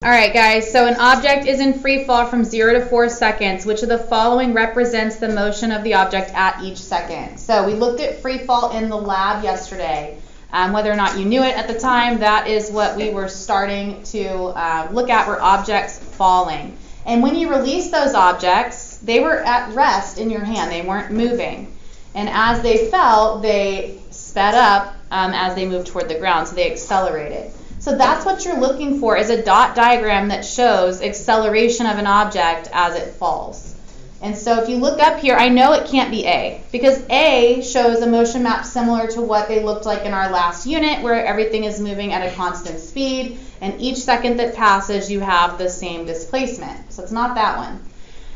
All right, guys, so an object is in free fall from 0 to 4 seconds. Which of the following represents the motion of the object at each second? So we looked at free fall in the lab yesterday. Whether or not you knew it at the time, that is what we were starting to look at, were objects falling. And when you release those objects, they were at rest in your hand. They weren't moving. And as they fell, they sped up as they moved toward the ground, so they accelerated. So that's what you're looking for, is a dot diagram that shows acceleration of an object as it falls. And so if you look up here, I know it can't be A, because A shows a motion map similar to what they looked like in our last unit, where everything is moving at a constant speed, and each second that passes you have the same displacement. So it's not that one.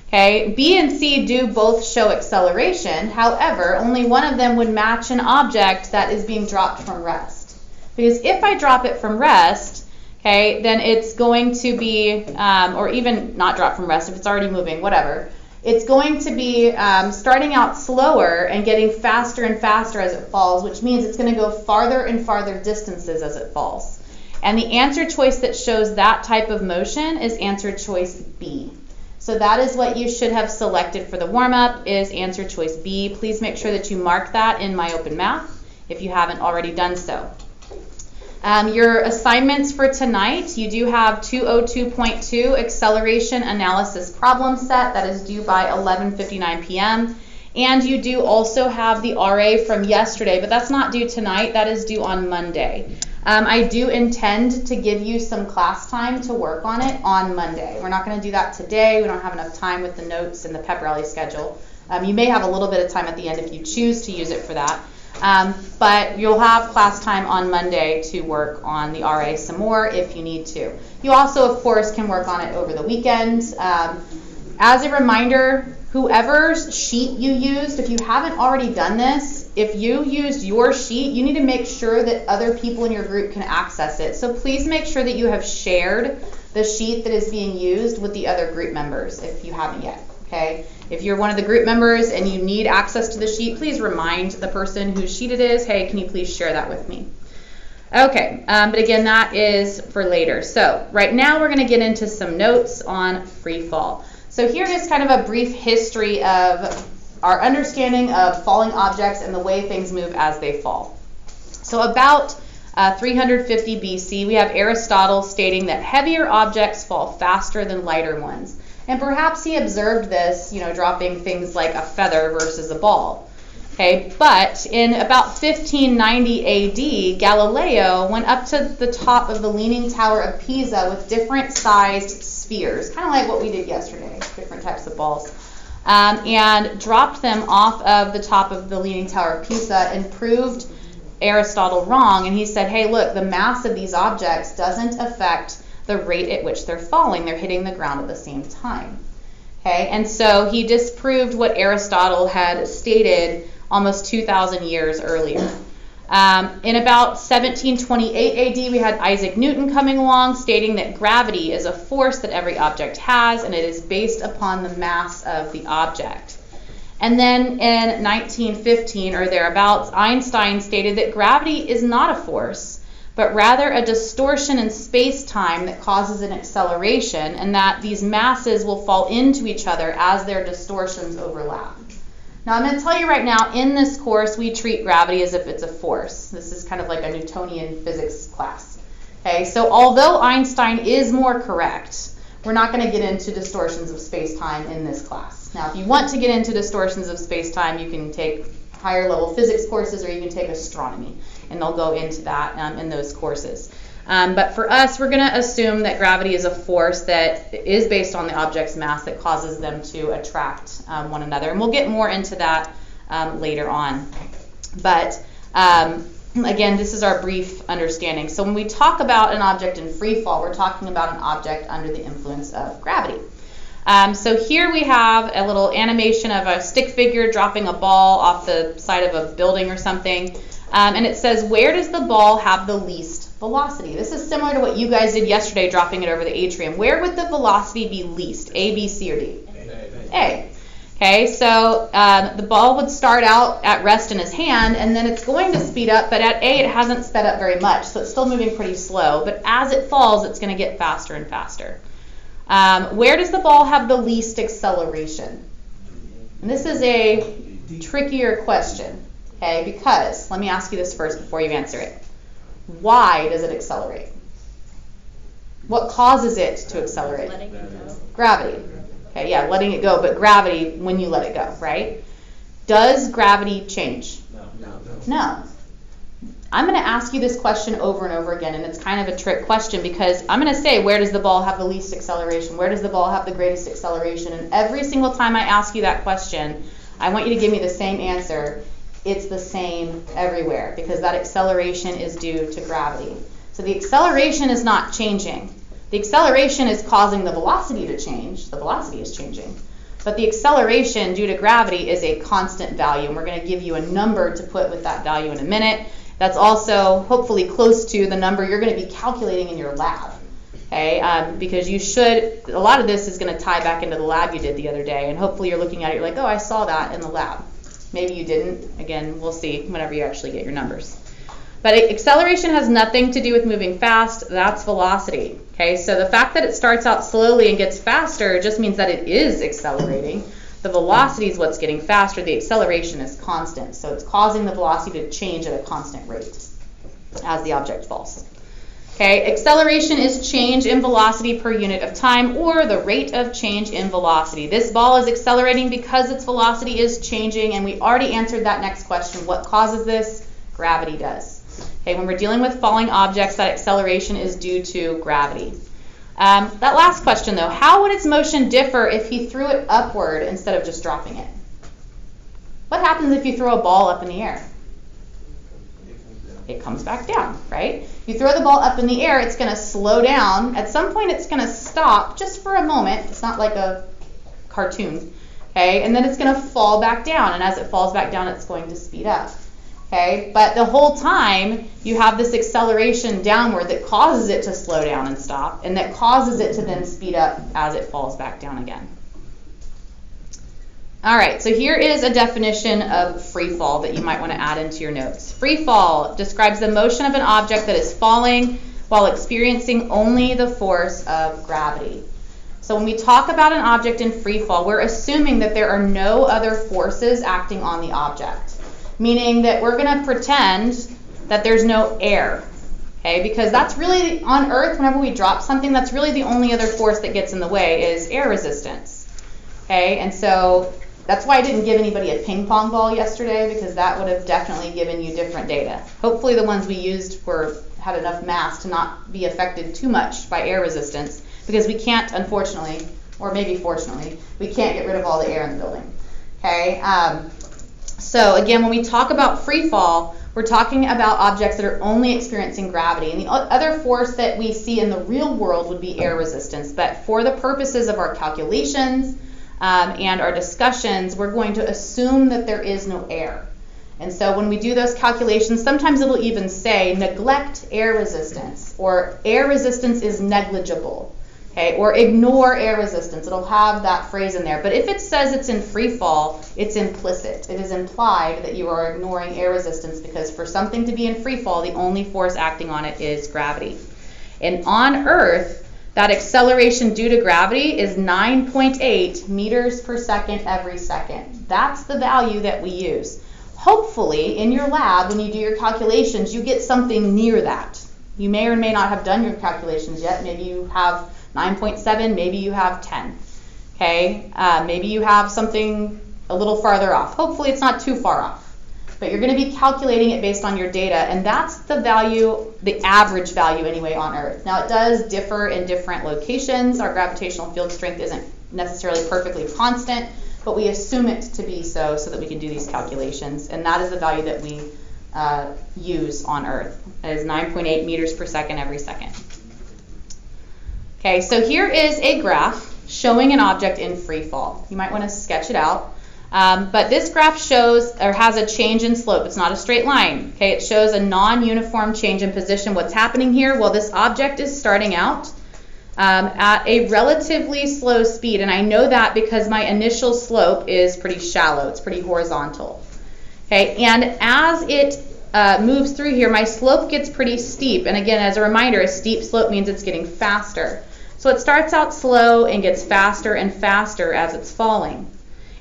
Okay, B and C do both show acceleration. However, only one of them would match an object that is being dropped from rest. Because if I drop it from rest, okay, then it's going to be, or even not drop from rest, if it's already moving, whatever, it's going to be starting out slower and getting faster and faster as it falls, which means it's going to go farther and farther distances as it falls. And the answer choice that shows that type of motion is answer choice B. So that is what you should have selected for the warm-up, is answer choice B. Please make sure that you mark that in My Open Math if you haven't already done so. Your assignments for tonight, you do have 202.2 acceleration analysis problem set that is due by 11:59 p.m. And you do also have the RA from yesterday, but that's not due tonight, that is due on Monday. I do intend to give you some class time to work on it on Monday. We're not going to do that today. We don't have enough time with the notes and the pep rally schedule. You may have a little bit of time at the end if you choose to use it for that. But you'll have class time on Monday to work on the RA some more if you need to. You also, of course, can work on it over the weekend. As a reminder, whoever's sheet you used, if you haven't already done this, if you used your sheet, you need to make sure that other people in your group can access it. So please make sure that you have shared the sheet that is being used with the other group members if you haven't yet. Okay? If you're one of the group members and you need access to the sheet, please remind the person whose sheet it is, hey, can you please share that with me? Okay, but again, that is for later. So right now we're going to get into some notes on free fall. So here is kind of a brief history of our understanding of falling objects and the way things move as they fall. So about 350 BC, we have Aristotle stating that heavier objects fall faster than lighter ones. And perhaps he observed this, dropping things like a feather versus a ball. Okay, but in about 1590 AD, Galileo went up to the top of the Leaning Tower of Pisa with different sized spheres, kind of like what we did yesterday, different types of balls, and dropped them off of the top of the Leaning Tower of Pisa and proved Aristotle wrong. And he said, hey, look, the mass of these objects doesn't affect the rate at which they're falling. They're hitting the ground at the same time. Okay, and so he disproved what Aristotle had stated almost 2,000 years earlier. In about 1728 AD, we had Isaac Newton coming along stating that gravity is a force that every object has, and it is based upon the mass of the object. And then in 1915 or thereabouts, Einstein stated that gravity is not a force, but rather a distortion in space-time that causes an acceleration, and that these masses will fall into each other as their distortions overlap. Now, I'm going to tell you right now, in this course, we treat gravity as if it's a force. This is kind of like a Newtonian physics class. Okay, so although Einstein is more correct, we're not going to get into distortions of space-time in this class. Now, if you want to get into distortions of space-time, you can take higher level physics courses, or you can take astronomy, and they'll go into that in those courses. But for us, we're going to assume that gravity is a force that is based on the object's mass that causes them to attract one another. And we'll get more into that later on. But again, this is our brief understanding. So when we talk about an object in free fall, we're talking about an object under the influence of gravity. So here we have a little animation of a stick figure dropping a ball off the side of a building or something. And it says, where does the ball have the least velocity? This is similar to what you guys did yesterday, dropping it over the atrium. Where would the velocity be least? A, B, C, or D? A. Okay, so the ball would start out at rest in his hand, and then it's going to speed up, but at A it hasn't sped up very much, so it's still moving pretty slow. But as it falls, it's going to get faster and faster. Where does the ball have the least acceleration? And this is a trickier question, okay, because, let me ask you this first before you answer it. Why does it accelerate? What causes it to accelerate? Letting it go. Gravity. Okay, yeah, letting it go, but gravity when you let it go, right? Does gravity change? No. I'm going to ask you this question over and over again, and it's kind of a trick question because I'm going to say, where does the ball have the least acceleration? Where does the ball have the greatest acceleration? And every single time I ask you that question, I want you to give me the same answer. It's the same everywhere because that acceleration is due to gravity. So the acceleration is not changing. The acceleration is causing the velocity to change. The velocity is changing. But the acceleration due to gravity is a constant value, and we're going to give you a number to put with that value in a minute. That's also hopefully close to the number you're going to be calculating in your lab. Okay, because you should, a lot of this is going to tie back into the lab you did the other day, and hopefully you're looking at it, you're like, oh, I saw that in the lab. Maybe you didn't. Again, we'll see whenever you actually get your numbers. But acceleration has nothing to do with moving fast. That's velocity. Okay, so the fact that it starts out slowly and gets faster just means that it is accelerating. The velocity is what's getting faster. The acceleration is constant. So it's causing the velocity to change at a constant rate as the object falls. Okay, acceleration is change in velocity per unit of time, or the rate of change in velocity. This ball is accelerating because its velocity is changing, and we already answered that next question. What causes this? Gravity does. Okay, when we're dealing with falling objects, that acceleration is due to gravity. That last question, though, how would its motion differ if he threw it upward instead of just dropping it? What happens if you throw a ball up in the air? It comes back down, right? You throw the ball up in the air, it's going to slow down. At some point, it's going to stop just for a moment. It's not like a cartoon, okay? And then it's going to fall back down, and as it falls back down, it's going to speed up. Okay, but the whole time you have this acceleration downward that causes it to slow down and stop, and that causes it to then speed up as it falls back down again. All right, so here is a definition of free fall that you might want to add into your notes. Free fall describes the motion of an object that is falling while experiencing only the force of gravity. So when we talk about an object in free fall, we're assuming that there are no other forces acting on the object. Meaning that we're going to pretend that there's no air, okay? Because that's really, on Earth, whenever we drop something, that's really the only other force that gets in the way is air resistance, okay? And so that's why I didn't give anybody a ping pong ball yesterday, because that would have definitely given you different data. Hopefully the ones we used had enough mass to not be affected too much by air resistance, because we can't, unfortunately, or maybe fortunately, we can't get rid of all the air in the building, okay? So again, when we talk about free fall, we're talking about objects that are only experiencing gravity. And the other force that we see in the real world would be air resistance. But for the purposes of our calculations and our discussions, we're going to assume that there is no air. And so when we do those calculations, sometimes it'll even say neglect air resistance, or air resistance is negligible. Okay, or ignore air resistance. It'll have that phrase in there. But if it says it's in free fall, it's implicit. It is implied that you are ignoring air resistance, because for something to be in free fall, the only force acting on it is gravity. And on Earth, that acceleration due to gravity is 9.8 meters per second every second. That's the value that we use. Hopefully, in your lab, when you do your calculations, you get something near that. You may or may not have done your calculations yet. Maybe you have 9.7, maybe you have 10, okay? Maybe you have something a little farther off. Hopefully it's not too far off, but you're going to be calculating it based on your data, and that's the value, the average value anyway on Earth. Now it does differ in different locations. Our gravitational field strength isn't necessarily perfectly constant, but we assume it to be so that we can do these calculations, and that is the value that we use on Earth. It is 9.8 meters per second every second. Okay, so here is a graph showing an object in free fall. You might want to sketch it out. But this graph shows, or has a change in slope. It's not a straight line. Okay, it shows a non-uniform change in position. What's happening here? Well, this object is starting out at a relatively slow speed. And I know that because my initial slope is pretty shallow. It's pretty horizontal. Okay, and as it moves through here, my slope gets pretty steep. And again, as a reminder, a steep slope means it's getting faster. So it starts out slow and gets faster and faster as it's falling.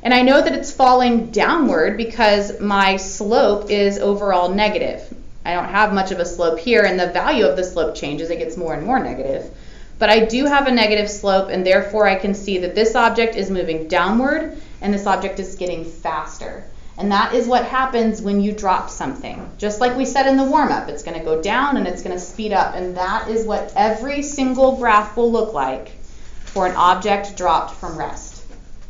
And I know that it's falling downward because my slope is overall negative. I don't have much of a slope here, and the value of the slope changes. It gets more and more negative. But I do have a negative slope, and therefore I can see that this object is moving downward and this object is getting faster. And that is what happens when you drop something. Just like we said in the warm-up, it's going to go down and it's going to speed up. And that is what every single graph will look like for an object dropped from rest.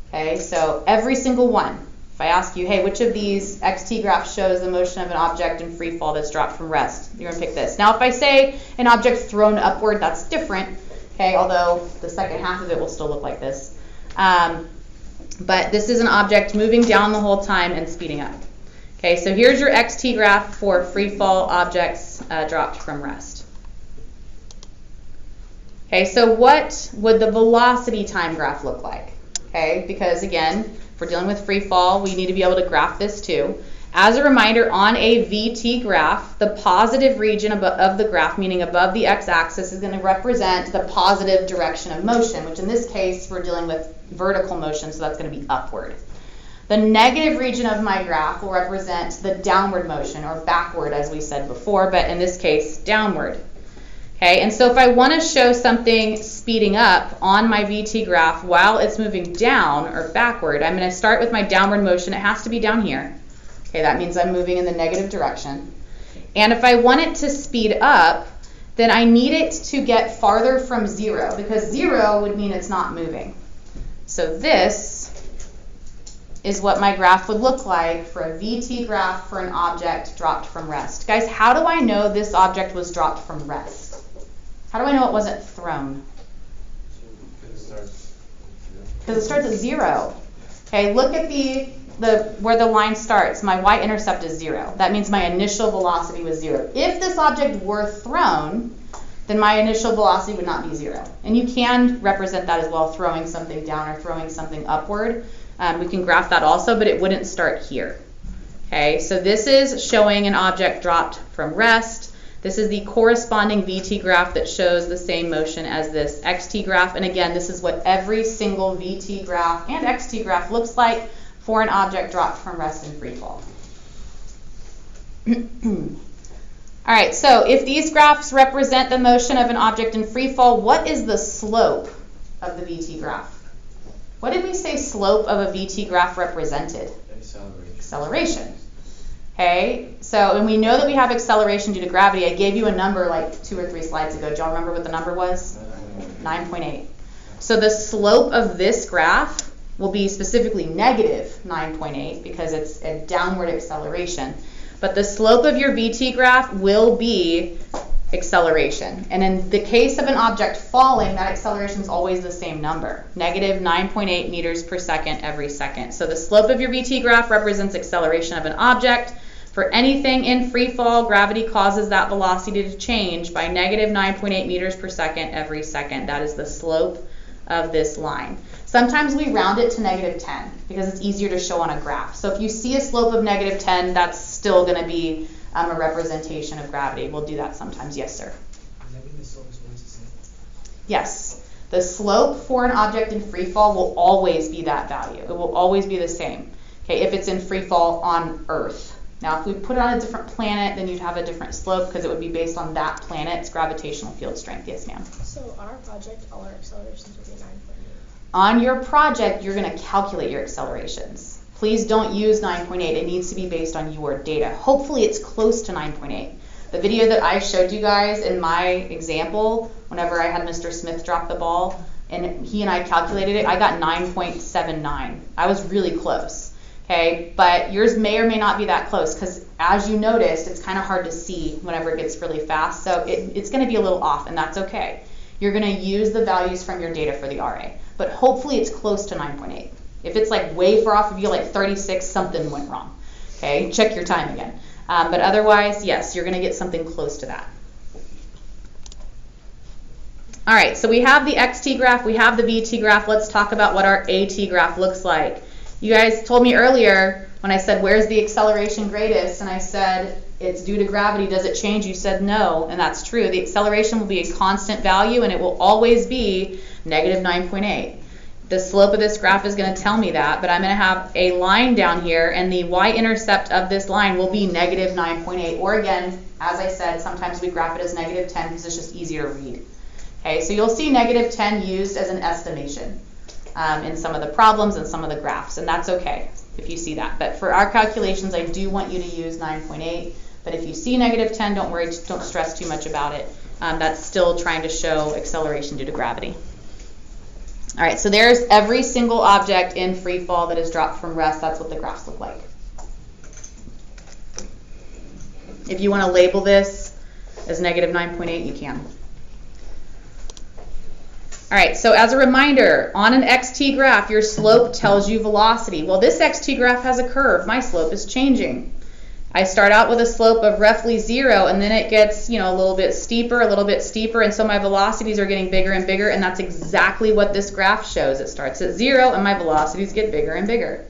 Okay, so every single one. If I ask you, hey, which of these XT graphs shows the motion of an object in free fall that's dropped from rest? You're going to pick this. Now, if I say an object thrown upward, that's different. Okay, although the second half of it will still look like this. But this is an object moving down the whole time and speeding up. Okay, so here's your XT graph for free fall objects dropped from rest. Okay, so what would the velocity time graph look like? Okay, because again, if we're dealing with free fall, we need to be able to graph this too. As a reminder, on a VT graph, the positive region of the graph, meaning above the x-axis, is going to represent the positive direction of motion, which in this case, we're dealing with vertical motion, so that's going to be upward. The negative region of my graph will represent the downward motion, or backward, as we said before, but in this case, downward. Okay, and so if I want to show something speeding up on my VT graph while it's moving down or backward, I'm going to start with my downward motion. It has to be down here. Okay, that means I'm moving in the negative direction. And if I want it to speed up, then I need it to get farther from 0, because 0 would mean it's not moving. So this is what my graph would look like for a VT graph for an object dropped from rest. Guys, how do I know this object was dropped from rest? How do I know it wasn't thrown? Because it starts at 0. Okay, look at where the line starts. My y-intercept is 0. That means my initial velocity was 0. If this object were thrown, then my initial velocity would not be 0. And you can represent that as well, throwing something down or throwing something upward. We can graph that also, but it wouldn't start here. Okay, so this is showing an object dropped from rest. This is the corresponding VT graph that shows the same motion as this XT graph. And again, this is what every single VT graph and XT graph looks like for an object dropped from rest in free fall. All right, so if these graphs represent the motion of an object in free fall, what is the slope of the VT graph? What did we say slope of a VT graph represented? Acceleration. Okay, so, and we know that we have acceleration due to gravity. I gave you a number like 2 or 3 slides ago. Do y'all remember what the number was? 9.8. So the slope of this graph will be specifically negative 9.8 because it's a downward acceleration. But the slope of your VT graph will be acceleration. And in the case of an object falling, that acceleration is always the same number, negative 9.8 meters per second every second. So the slope of your VT graph represents acceleration of an object. For anything in free fall, gravity causes that velocity to change by negative 9.8 meters per second every second. That is the slope of this line. Sometimes we round it to negative 10 because it's easier to show on a graph. So if you see a slope of negative 10, that's still going to be a representation of gravity. We'll do that sometimes. Yes, sir? Does that mean the slope is always the same? Yes. The slope for an object in free fall will always be that value. It will always be the same. Okay, if it's in free fall on Earth. Now, if we put it on a different planet, then you'd have a different slope because it would be based on that planet's gravitational field strength. Yes, ma'am? So on our project, all our accelerations will be 9.8. On your project, you're going to calculate your accelerations. Please don't use 9.8. It needs to be based on your data. Hopefully, it's close to 9.8. The video that I showed you guys in my example, whenever I had Mr. Smith drop the ball, and he and I calculated it, I got 9.79. I was really close. Okay, but yours may or may not be that close because as you noticed, it's kind of hard to see whenever it gets really fast. So it's going to be a little off, and that's okay. You're going to use the values from your data for the RA, but hopefully it's close to 9.8. If it's like way far off of you, like 36, something went wrong. Okay, check your time again. But otherwise, yes, you're going to get something close to that. All right, so we have the xt graph, we have the vt graph. Let's talk about what our at graph looks like. You guys told me earlier when I said, where's the acceleration greatest? And I said, it's due to gravity. Does it change? You said no, and that's true. The acceleration will be a constant value, and it will always be negative 9.8. The slope of this graph is going to tell me that, but I'm going to have a line down here, and the y-intercept of this line will be negative 9.8. Or again, as I said, sometimes we graph it as negative 10 because it's just easier to read. Okay, so you'll see negative 10 used as an estimation in some of the problems and some of the graphs, and that's okay if you see that. But for our calculations, I do want you to use 9.8. But if you see negative 10, don't worry, don't stress too much about it. That's still trying to show acceleration due to gravity. All right, so there's every single object in free fall that is dropped from rest. That's what the graphs look like. If you want to label this as negative 9.8, you can. All right, so as a reminder, on an xt graph, your slope tells you velocity. Well, this xt graph has a curve. My slope is changing. I start out with a slope of roughly 0, and then it gets, a little bit steeper, and so my velocities are getting bigger and bigger, and that's exactly what this graph shows. It starts at 0, and my velocities get bigger and bigger.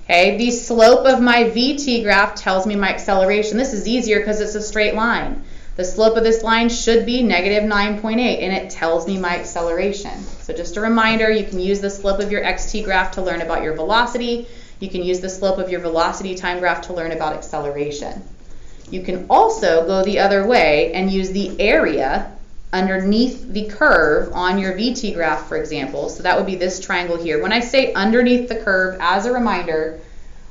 Okay, the slope of my VT graph tells me my acceleration. This is easier because it's a straight line. The slope of this line should be negative 9.8, and it tells me my acceleration. So just a reminder, you can use the slope of your xt graph to learn about your velocity. You can use the slope of your velocity time graph to learn about acceleration. You can also go the other way and use the area underneath the curve on your VT graph, for example. So that would be this triangle here. When I say underneath the curve, as a reminder,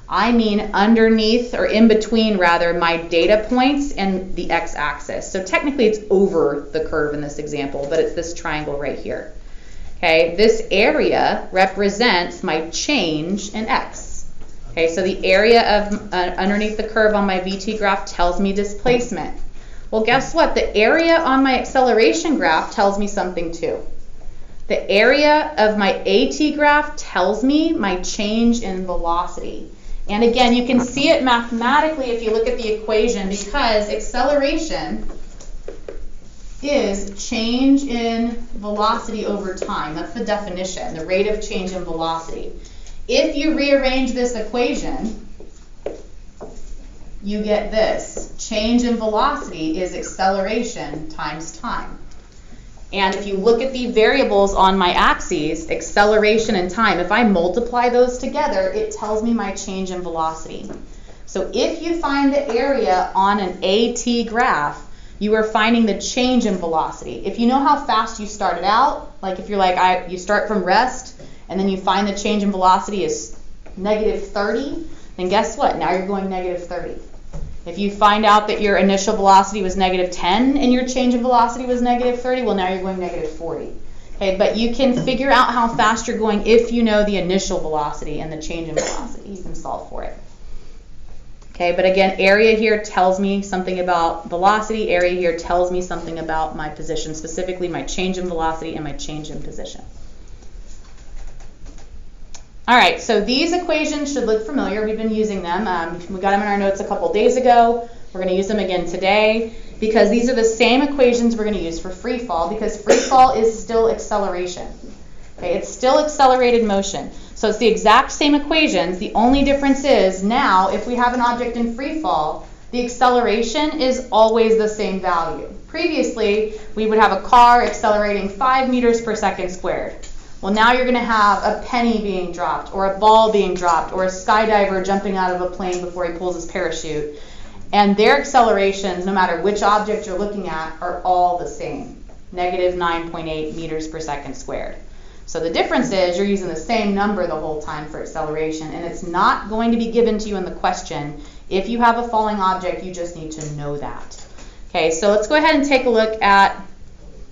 I mean underneath, or in between rather, my data points and the x-axis. So technically it's over the curve in this example, but it's this triangle right here. Okay, this area represents my change in x. Okay, so the area of underneath the curve on my VT graph tells me displacement. Well, guess what? The area on my acceleration graph tells me something too. The area of my AT graph tells me my change in velocity. And again, you can see it mathematically if you look at the equation, because acceleration is change in velocity over time. That's the definition, the rate of change in velocity. If you rearrange this equation, you get this. Change in velocity is acceleration times time. And if you look at the variables on my axes, acceleration and time, if I multiply those together, it tells me my change in velocity. So if you find the area on an AT graph, you are finding the change in velocity. If you know how fast you started out, like if you're like, you start from rest, and then you find the change in velocity is negative 30, then guess what? Now you're going negative 30. If you find out that your initial velocity was negative 10 and your change in velocity was negative 30, well, now you're going negative 40. Okay, but you can figure out how fast you're going if you know the initial velocity and the change in velocity. You can solve for it. Okay, but again, area here tells me something about velocity. Area here tells me something about my position, specifically my change in velocity and my change in position. All right, so these equations should look familiar. We've been using them. We got them in our notes a couple days ago. We're going to use them again today because these are the same equations we're going to use for free fall, because free fall is still acceleration. Okay, it's still accelerated motion. So it's the exact same equations. The only difference is now if we have an object in free fall, the acceleration is always the same value. Previously, we would have a car accelerating 5 meters per second squared. Well, now you're going to have a penny being dropped, or a ball being dropped, or a skydiver jumping out of a plane before he pulls his parachute. And their accelerations, no matter which object you're looking at, are all the same, negative 9.8 meters per second squared. So the difference is you're using the same number the whole time for acceleration, and it's not going to be given to you in the question. If you have a falling object, you just need to know that. Okay, so let's go ahead and take a look at,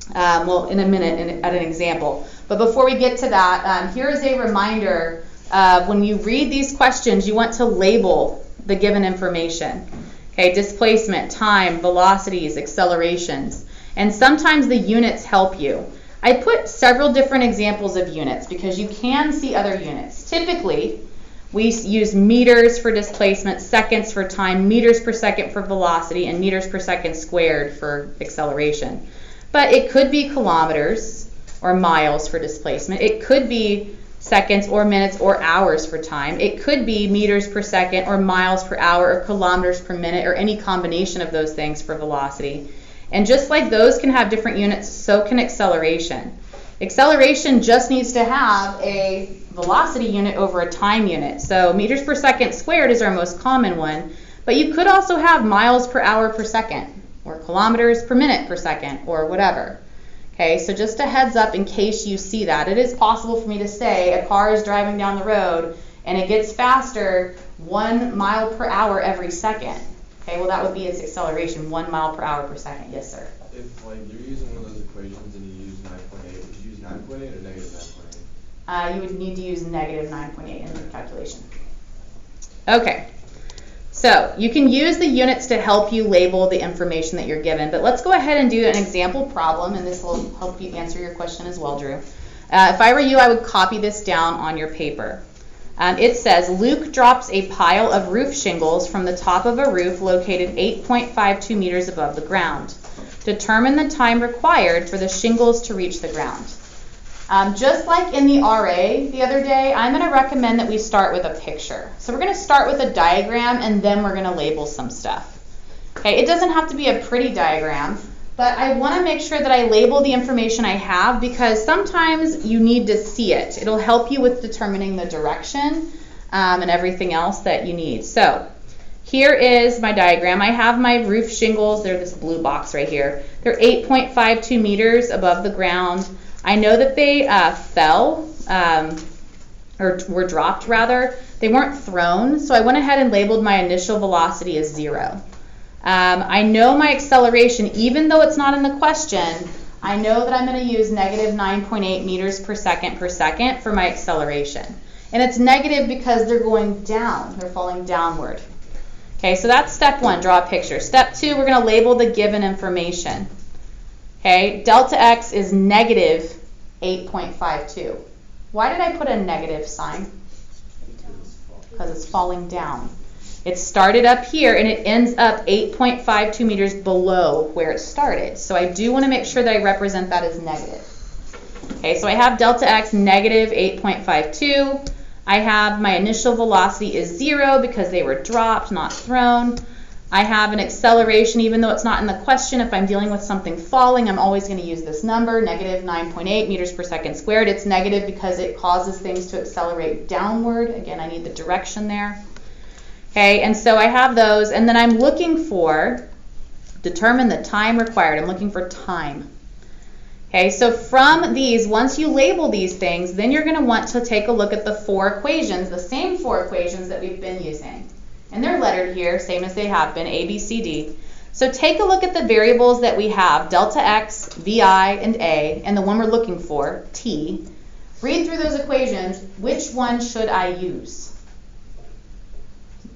in a minute, at an example. But before we get to that, here is a reminder. When you read these questions, you want to label the given information. Okay, displacement, time, velocities, accelerations. And sometimes the units help you. I put several different examples of units because you can see other units. Typically, we use meters for displacement, seconds for time, meters per second for velocity, and meters per second squared for acceleration. But it could be kilometers or miles for displacement. It could be seconds or minutes or hours for time. It could be meters per second or miles per hour or kilometers per minute or any combination of those things for velocity. And just like those can have different units, so can acceleration. Acceleration just needs to have a velocity unit over a time unit. So meters per second squared is our most common one, but you could also have miles per hour per second or kilometers per minute per second or whatever. Okay, so just a heads up in case you see that. It is possible for me to say a car is driving down the road and it gets faster 1 mile per hour every second. Okay, well that would be its acceleration, 1 mile per hour per second. Yes, sir. If like you're using one of those equations and you use 9.8, would you use 9.8 or negative 9.8? You would need to use negative 9.8 in the calculation. Okay, so you can use the units to help you label the information that you're given, but let's go ahead and do an example problem, and this will help you answer your question as well, Drew. If I were you, I would copy this down on your paper. It says, Luke drops a pile of roof shingles from the top of a roof located 8.52 meters above the ground. Determine the time required for the shingles to reach the ground. Just like in the RA the other day, I'm going to recommend that we start with a picture. So we're going to start with a diagram and then we're going to label some stuff. Okay, it doesn't have to be a pretty diagram, but I want to make sure that I label the information I have because sometimes you need to see it. It'll help you with determining the direction and everything else that you need. So here is my diagram. I have my roof shingles. They're this blue box right here. They're 8.52 meters above the ground. I know that they fell, or were dropped rather. They weren't thrown, so I went ahead and labeled my initial velocity as 0. I know my acceleration, even though it's not in the question, I know that I'm going to use negative 9.8 meters per second for my acceleration. And it's negative because they're going down, they're falling downward. Okay, so that's step 1, draw a picture. Step 2, we're going to label the given information. Okay, delta x is negative 8.52. Why did I put a negative sign? Because it's falling down. It started up here and it ends up 8.52 meters below where it started. So I do want to make sure that I represent that as negative. Okay, so I have delta x negative 8.52. I have my initial velocity is 0 because they were dropped, not thrown. I have an acceleration, even though it's not in the question. If I'm dealing with something falling, I'm always going to use this number, negative 9.8 meters per second squared. It's negative because it causes things to accelerate downward. Again, I need the direction there. Okay, and so I have those, and then I'm looking for, determine the time required. I'm looking for time. Okay, so from these, once you label these things, then you're going to want to take a look at the 4 equations, the same 4 equations that we've been using. And they're lettered here, same as they have been, A, B, C, D. So take a look at the variables that we have, delta x, vi, and a, and the one we're looking for, t. Read through those equations. Which one should I use?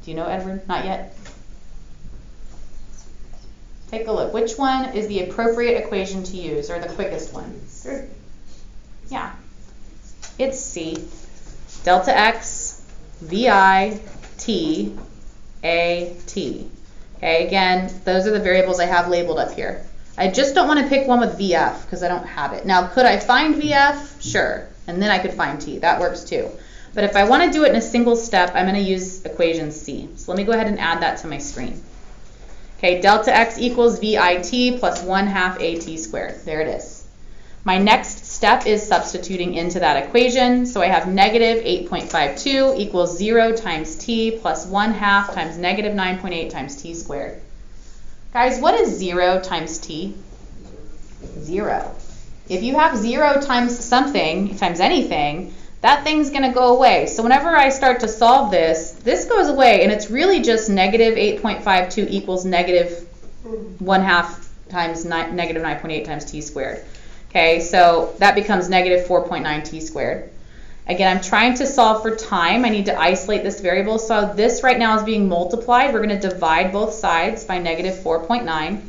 Do you know, Edward? Not yet? Take a look. Which one is the appropriate equation to use, or the quickest one? Sure. Yeah. It's C. Delta x, vi, t, a, t. Okay, again, those are the variables I have labeled up here. I just don't want to pick one with VF because I don't have it. Now, could I find VF? Sure. And then I could find T. That works too. But if I want to do it in a single step, I'm going to use equation C. So let me go ahead and add that to my screen. Okay, delta x equals VIT plus 1/2 AT squared. There it is. My next step is substituting into that equation. So I have negative 8.52 equals 0 times t plus 1/2 times negative 9.8 times t squared. Guys, what is 0 times t? 0. If you have 0 times something, times anything, that thing's going to go away. So whenever I start to solve this, this goes away, and it's really just negative 8.52 equals negative 1/2 times negative 9.8 times t squared. Okay, so that becomes negative 4.9 t squared. Again, I'm trying to solve for time. I need to isolate this variable. So this right now is being multiplied. We're going to divide both sides by negative 4.9.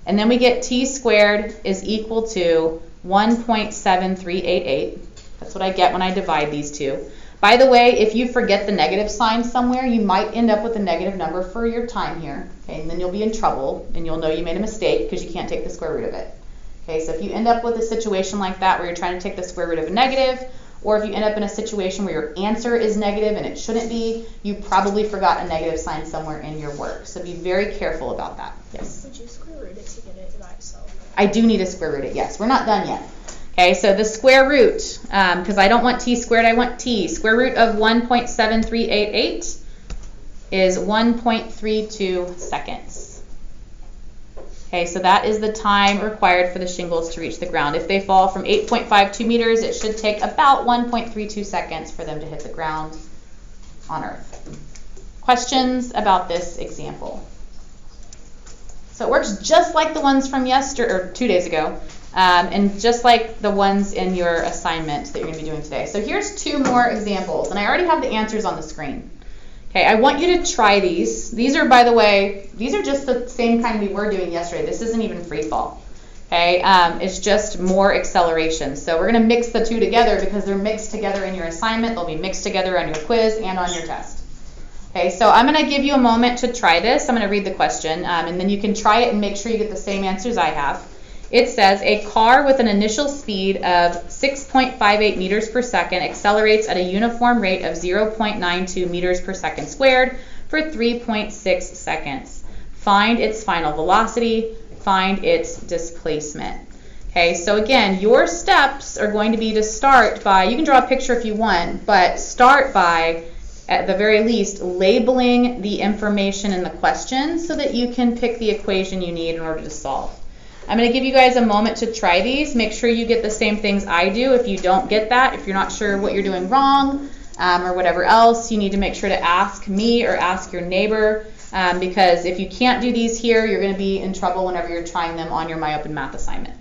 And then we get t squared is equal to 1.7388. That's what I get when I divide these two. By the way, if you forget the negative sign somewhere, you might end up with a negative number for your time here. Okay, and then you'll be in trouble, and you'll know you made a mistake because you can't take the square root of it. Okay, so if you end up with a situation like that where you're trying to take the square root of a negative, or if you end up in a situation where your answer is negative and it shouldn't be, you probably forgot a negative sign somewhere in your work. So be very careful about that. Yes? Would you square root it to get it by itself? I do need to square root it, yes. We're not done yet. Okay, so the square root, because I don't want t squared, I want t. Square root of 1.7388 is 1.32 seconds. Okay, so that is the time required for the shingles to reach the ground. If they fall from 8.52 meters, it should take about 1.32 seconds for them to hit the ground on Earth. Questions about this example? So it works just like the ones from yesterday, or 2 days ago, and just like the ones in your assignment that you're going to be doing today. So here's 2 more examples, and I already have the answers on the screen. Okay, I want you to try these. These are, by the way, these are just the same kind we were doing yesterday. This isn't even free fall. Okay, it's just more acceleration. So we're going to mix the 2 together because they're mixed together in your assignment. They'll be mixed together on your quiz and on your test. Okay, so I'm going to give you a moment to try this. I'm going to read the question, and then you can try it and make sure you get the same answers I have. It says, a car with an initial speed of 6.58 meters per second accelerates at a uniform rate of 0.92 meters per second squared for 3.6 seconds. Find its final velocity, find its displacement. Okay, so again, your steps are going to be to start by, you can draw a picture if you want, but start by, at the very least, labeling the information in the question so that you can pick the equation you need in order to solve. I'm going to give you guys a moment to try these. Make sure you get the same things I do. If you don't get that, if you're not sure what you're doing wrong or whatever else, you need to make sure to ask me or ask your neighbor because if you can't do these here, you're going to be in trouble whenever you're trying them on your MyOpenMath assignment.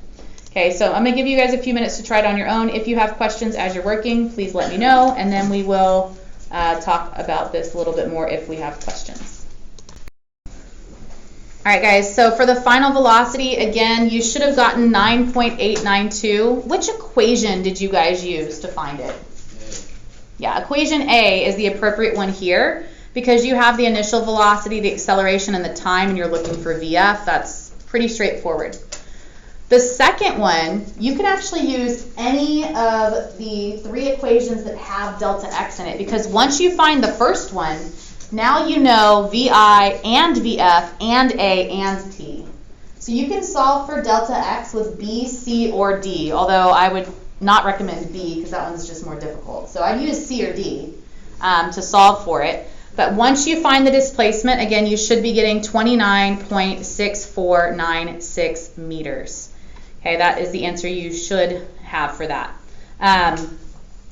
Okay, so I'm going to give you guys a few minutes to try it on your own. If you have questions as you're working, please let me know, and then we will talk about this a little bit more if we have questions. All right, guys, so for the final velocity, again, you should have gotten 9.892. Which equation did you guys use to find it? Yeah, equation A is the appropriate one here because you have the initial velocity, the acceleration, and the time, and you're looking for VF. That's pretty straightforward. The second one, you can actually use any of the 3 equations that have delta x in it because once you find the first one, now you know VI and VF and A and T. So you can solve for delta x with B, C, or D, although I would not recommend B because that one's just more difficult. So I'd use C or D to solve for it. But once you find the displacement, again, you should be getting 29.6496 meters. Okay, that is the answer you should have for that. I'm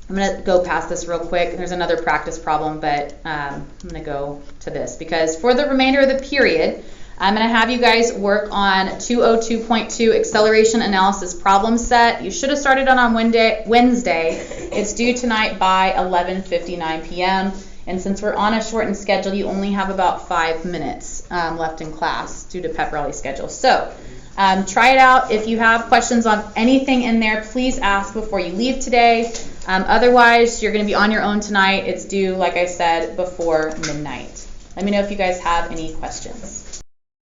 going to go past this real quick. There's another practice problem, but I'm going to go to this because for the remainder of the period, I'm going to have you guys work on 202.2 acceleration analysis problem set. You should have started on Wednesday. It's due tonight by 11:59 p.m. And since we're on a shortened schedule, you only have about 5 minutes left in class due to pep rally schedule. So try it out. If you have questions on anything in there, please ask before you leave today. Otherwise, you're going to be on your own tonight. It's due, like I said, before midnight. Let me know if you guys have any questions.